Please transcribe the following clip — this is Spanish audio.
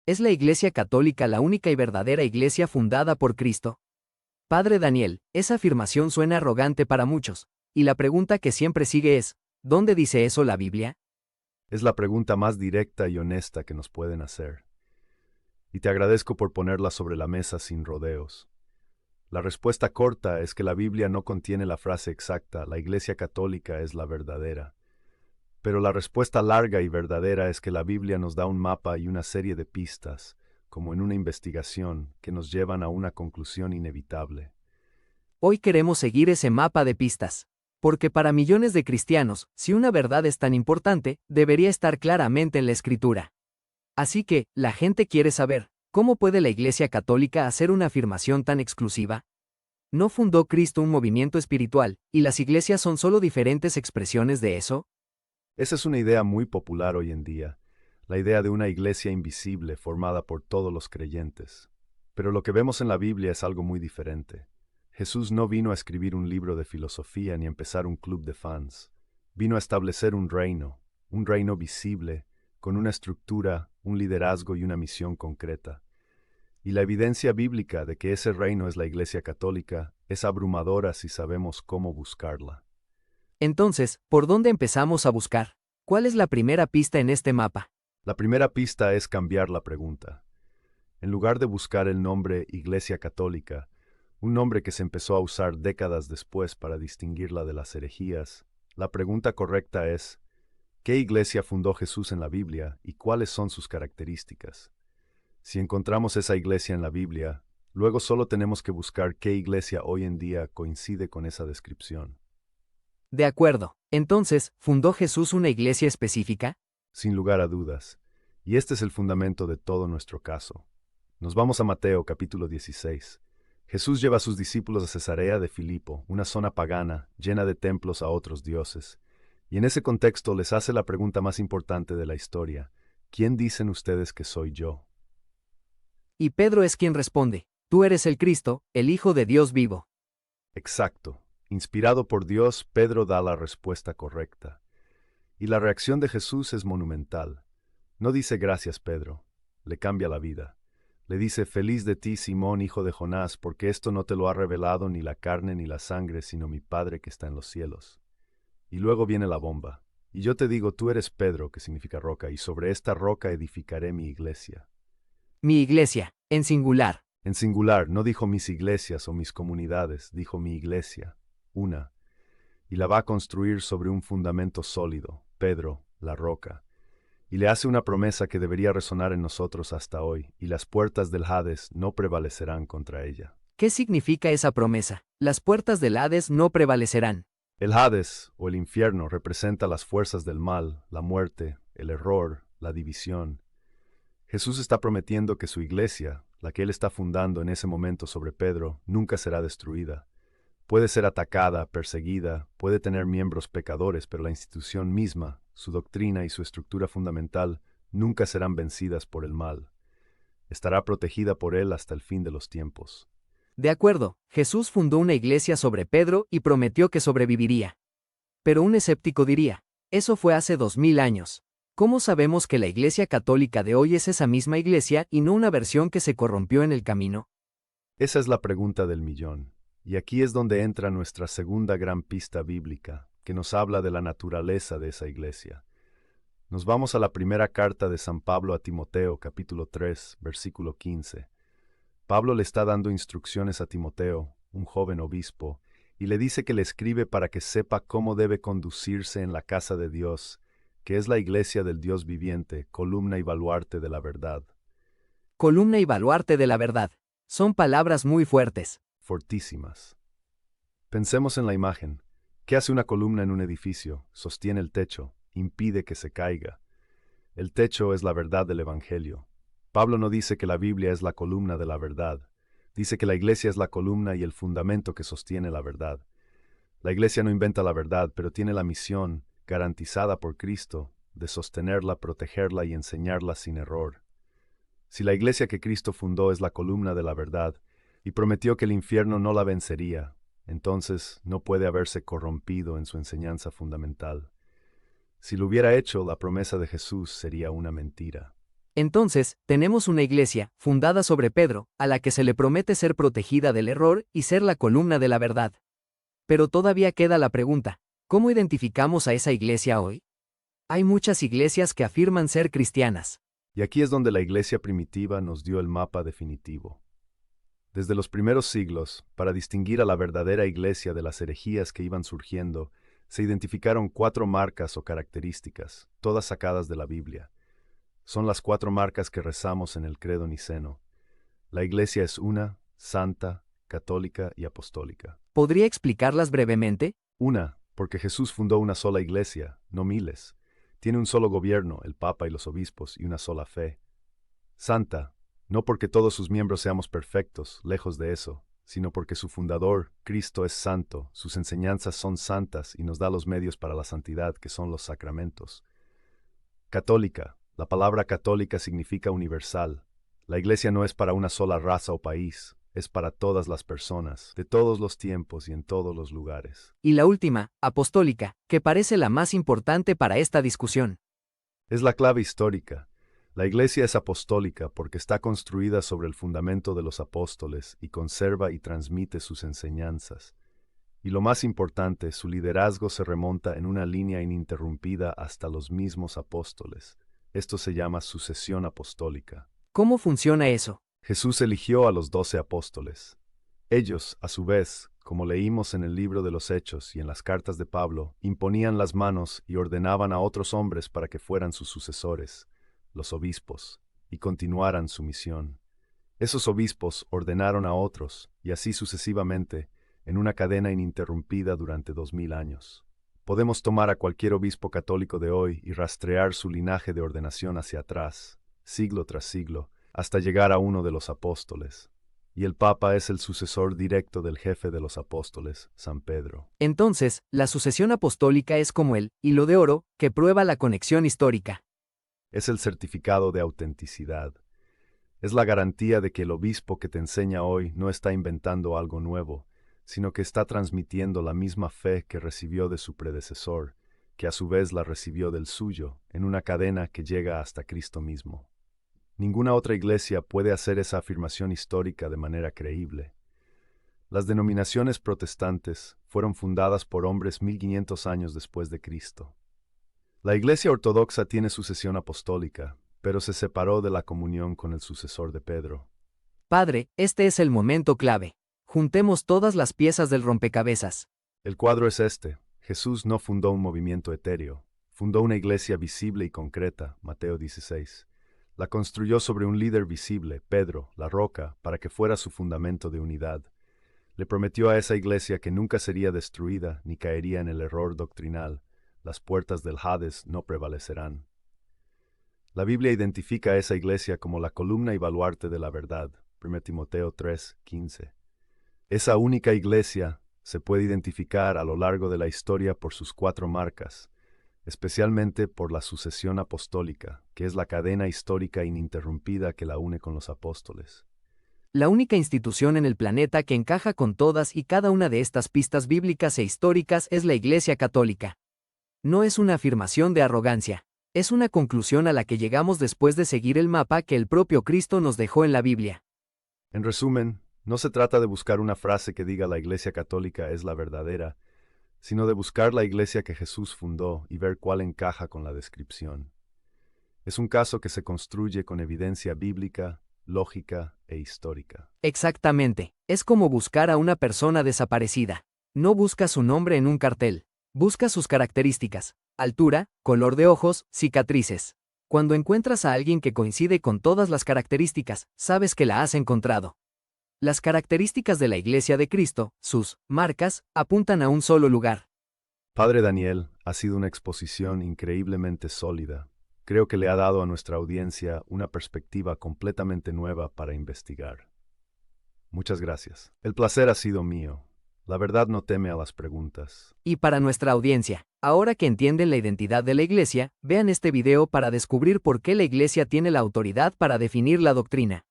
¿Es la Iglesia Católica la única y verdadera iglesia fundada por Cristo? Padre Daniel, esa afirmación suena arrogante para muchos, y la pregunta que siempre sigue es, ¿dónde dice eso la Biblia? Es la pregunta más directa y honesta que nos pueden hacer. Y te agradezco por ponerla sobre la mesa sin rodeos. La respuesta corta es que la Biblia no contiene la frase exacta, la Iglesia Católica es la verdadera. Pero la respuesta larga y verdadera es que la Biblia nos da un mapa y una serie de pistas, como en una investigación, que nos llevan a una conclusión inevitable. Hoy queremos seguir ese mapa de pistas. Porque para millones de cristianos, si una verdad es tan importante, debería estar claramente en la Escritura. Así que, la gente quiere saber, ¿cómo puede la Iglesia Católica hacer una afirmación tan exclusiva? ¿No fundó Cristo un movimiento espiritual, y las iglesias son solo diferentes expresiones de eso? Esa es una idea muy popular hoy en día, la idea de una iglesia invisible formada por todos los creyentes. Pero lo que vemos en la Biblia es algo muy diferente. Jesús no vino a escribir un libro de filosofía ni a empezar un club de fans. Vino a establecer un reino visible, con una estructura, un liderazgo y una misión concreta. Y la evidencia bíblica de que ese reino es la Iglesia Católica es abrumadora si sabemos cómo buscarla. Entonces, ¿por dónde empezamos a buscar? ¿Cuál es la primera pista en este mapa? La primera pista es cambiar la pregunta. En lugar de buscar el nombre Iglesia Católica, un nombre que se empezó a usar décadas después para distinguirla de las herejías, la pregunta correcta es, ¿qué iglesia fundó Jesús en la Biblia y cuáles son sus características? Si encontramos esa iglesia en la Biblia, luego solo tenemos que buscar qué iglesia hoy en día coincide con esa descripción. De acuerdo. Entonces, ¿fundó Jesús una iglesia específica? Sin lugar a dudas. Y este es el fundamento de todo nuestro caso. Nos vamos a Mateo capítulo 16. Jesús lleva a sus discípulos a Cesarea de Filipo, una zona pagana, llena de templos a otros dioses. Y en ese contexto les hace la pregunta más importante de la historia. ¿Quién dicen ustedes que soy yo? Y Pedro es quien responde, tú eres el Cristo, el Hijo de Dios vivo. Exacto. Inspirado por Dios, Pedro da la respuesta correcta. Y la reacción de Jesús es monumental. No dice gracias, Pedro. Le cambia la vida. Le dice, feliz de ti, Simón, hijo de Jonás, porque esto no te lo ha revelado ni la carne ni la sangre, sino mi Padre que está en los cielos. Y luego viene la bomba. Y yo te digo, tú eres Pedro, que significa roca, y sobre esta roca edificaré mi iglesia. Mi iglesia, en singular. En singular, no dijo mis iglesias o mis comunidades, dijo mi iglesia, una. Y la va a construir sobre un fundamento sólido, Pedro, la roca. Y le hace una promesa que debería resonar en nosotros hasta hoy, y las puertas del Hades no prevalecerán contra ella. ¿Qué significa esa promesa? Las puertas del Hades no prevalecerán. El Hades, o el infierno, representa las fuerzas del mal, la muerte, el error, la división. Jesús está prometiendo que su iglesia, la que él está fundando en ese momento sobre Pedro, nunca será destruida. Puede ser atacada, perseguida, puede tener miembros pecadores, pero la institución misma, su doctrina y su estructura fundamental nunca serán vencidas por el mal. Estará protegida por él hasta el fin de los tiempos. De acuerdo, Jesús fundó una iglesia sobre Pedro y prometió que sobreviviría. Pero un escéptico diría, eso fue hace 2000 años. ¿Cómo sabemos que la Iglesia Católica de hoy es esa misma iglesia y no una versión que se corrompió en el camino? Esa es la pregunta del millón. Y aquí es donde entra nuestra segunda gran pista bíblica, que nos habla de la naturaleza de esa iglesia. Nos vamos a la primera carta de San Pablo a Timoteo, capítulo 3, versículo 15. Pablo le está dando instrucciones a Timoteo, un joven obispo, y le dice que le escribe para que sepa cómo debe conducirse en la casa de Dios, que es la iglesia del Dios viviente, columna y baluarte de la verdad. Columna y baluarte de la verdad. Son palabras muy fuertes. Fortísimas. Pensemos en la imagen. ¿Qué hace una columna en un edificio? Sostiene el techo, impide que se caiga. El techo es la verdad del Evangelio. Pablo no dice que la Biblia es la columna de la verdad. Dice que la iglesia es la columna y el fundamento que sostiene la verdad. La iglesia no inventa la verdad, pero tiene la misión, garantizada por Cristo, de sostenerla, protegerla y enseñarla sin error. Si la iglesia que Cristo fundó es la columna de la verdad, y prometió que el infierno no la vencería, entonces no puede haberse corrompido en su enseñanza fundamental. Si lo hubiera hecho, la promesa de Jesús sería una mentira. Entonces, tenemos una iglesia, fundada sobre Pedro, a la que se le promete ser protegida del error y ser la columna de la verdad. Pero todavía queda la pregunta, ¿cómo identificamos a esa iglesia hoy? Hay muchas iglesias que afirman ser cristianas. Y aquí es donde la iglesia primitiva nos dio el mapa definitivo. Desde los primeros siglos, para distinguir a la verdadera iglesia de las herejías que iban surgiendo, se identificaron 4 marcas o características, todas sacadas de la Biblia. Son las 4 marcas que rezamos en el credo niceno. La iglesia es una, santa, católica y apostólica. ¿Podría explicarlas brevemente? Una, porque Jesús fundó una sola iglesia, no miles. Tiene un solo gobierno, el Papa y los obispos, y una sola fe. Santa, no porque todos sus miembros seamos perfectos, lejos de eso, sino porque su fundador, Cristo, es santo, sus enseñanzas son santas y nos da los medios para la santidad, que son los sacramentos. Católica, la palabra católica significa universal. La iglesia no es para una sola raza o país, es para todas las personas, de todos los tiempos y en todos los lugares. Y la última, apostólica, que parece la más importante para esta discusión. Es la clave histórica. La iglesia es apostólica porque está construida sobre el fundamento de los apóstoles y conserva y transmite sus enseñanzas. Y lo más importante, su liderazgo se remonta en una línea ininterrumpida hasta los mismos apóstoles. Esto se llama sucesión apostólica. ¿Cómo funciona eso? Jesús eligió a los 12 apóstoles. Ellos, a su vez, como leímos en el libro de los Hechos y en las cartas de Pablo, imponían las manos y ordenaban a otros hombres para que fueran sus sucesores, los obispos, y continuaran su misión. Esos obispos ordenaron a otros, y así sucesivamente, en una cadena ininterrumpida durante 2000 años. Podemos tomar a cualquier obispo católico de hoy y rastrear su linaje de ordenación hacia atrás, siglo tras siglo, hasta llegar a uno de los apóstoles. Y el Papa es el sucesor directo del jefe de los apóstoles, San Pedro. Entonces, la sucesión apostólica es como el hilo de oro, que prueba la conexión histórica. Es el certificado de autenticidad. Es la garantía de que el obispo que te enseña hoy no está inventando algo nuevo, sino que está transmitiendo la misma fe que recibió de su predecesor, que a su vez la recibió del suyo, en una cadena que llega hasta Cristo mismo. Ninguna otra iglesia puede hacer esa afirmación histórica de manera creíble. Las denominaciones protestantes fueron fundadas por hombres 1500 años después de Cristo. La Iglesia Ortodoxa tiene sucesión apostólica, pero se separó de la comunión con el sucesor de Pedro. Padre, este es el momento clave. Juntemos todas las piezas del rompecabezas. El cuadro es este. Jesús no fundó un movimiento etéreo, fundó una iglesia visible y concreta, Mateo 16. La construyó sobre un líder visible, Pedro, la roca, para que fuera su fundamento de unidad. Le prometió a esa iglesia que nunca sería destruida ni caería en el error doctrinal. Las puertas del Hades no prevalecerán. La Biblia identifica a esa iglesia como la columna y baluarte de la verdad, 1 Timoteo 3:15. Esa única iglesia se puede identificar a lo largo de la historia por sus 4 marcas, especialmente por la sucesión apostólica, que es la cadena histórica ininterrumpida que la une con los apóstoles. La única institución en el planeta que encaja con todas y cada una de estas pistas bíblicas e históricas es la Iglesia Católica. No es una afirmación de arrogancia, es una conclusión a la que llegamos después de seguir el mapa que el propio Cristo nos dejó en la Biblia. En resumen, no se trata de buscar una frase que diga la Iglesia Católica es la verdadera, sino de buscar la iglesia que Jesús fundó y ver cuál encaja con la descripción. Es un caso que se construye con evidencia bíblica, lógica e histórica. Exactamente, es como buscar a una persona desaparecida. No busca su nombre en un cartel, busca sus características, altura, color de ojos, cicatrices. Cuando encuentras a alguien que coincide con todas las características, sabes que la has encontrado. Las características de la Iglesia de Cristo, sus marcas, apuntan a un solo lugar. Padre Daniel, ha sido una exposición increíblemente sólida. Creo que le ha dado a nuestra audiencia una perspectiva completamente nueva para investigar. Muchas gracias. El placer ha sido mío. La verdad no teme a las preguntas. Y para nuestra audiencia, ahora que entienden la identidad de la Iglesia, vean este video para descubrir por qué la Iglesia tiene la autoridad para definir la doctrina.